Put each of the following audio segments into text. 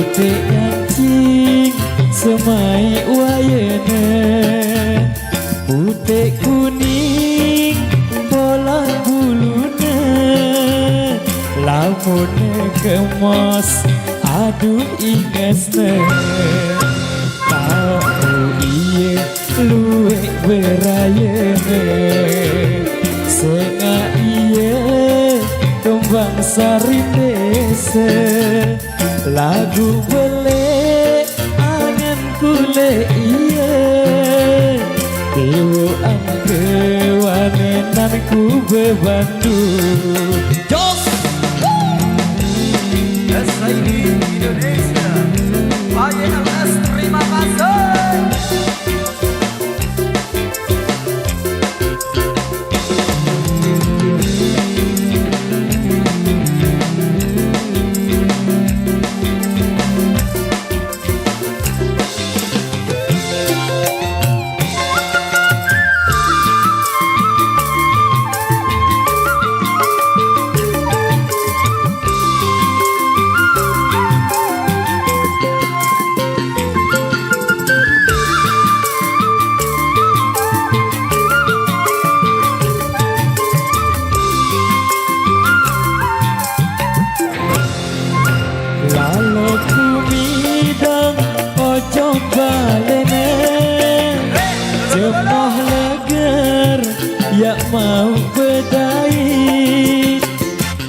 putih kancing semai wayene, putih kuning bola bulune, lamune kemas aduh ingesne. Tahu iye luwe berayene, senga iye kembang sari desa, lagu bele angan kule iye, dewa angke wanenan ku bebandu. Jos SID Indonesia YLS, terima kasih. Lalu ku midang ojo balene, jemoh leger ya mau bedai,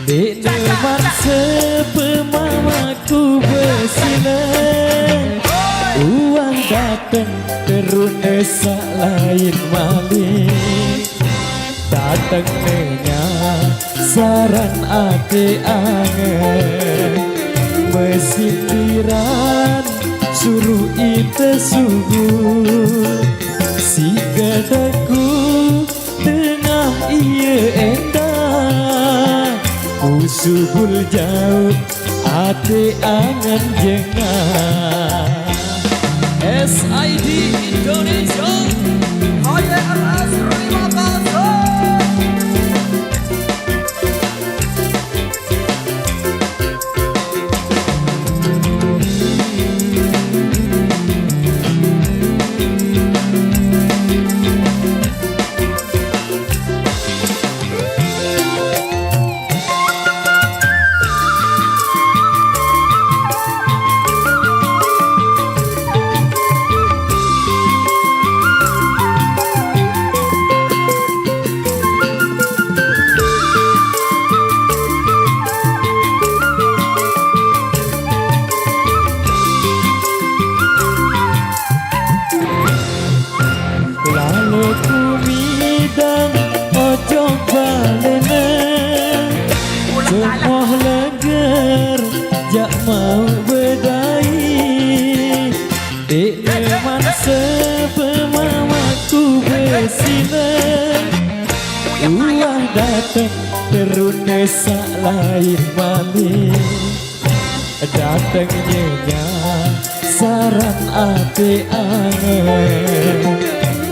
di depan sepemamaku besine, uang dateng terus desa lain malih, dateng nenya saran ate angen, mesin tiran suruh ite subuh, si gadaku tengah iye endah, usubul jauh ate angan jengah. SID Indonesia YLS, terima kasih. Lalu ku midang ojo balene, jemoh leger jak mau bedai, di depan sepemamaku besine, uang dateng terus desa lain malih, dateng nyenya saran ate angen,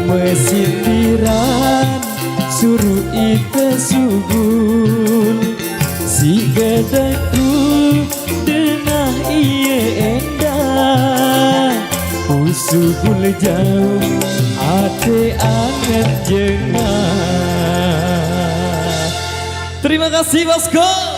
mesin tiran suruh ite subul, si gadaku denah iye endah, usubul jauh ate angen jengah. Terima kasih bosku.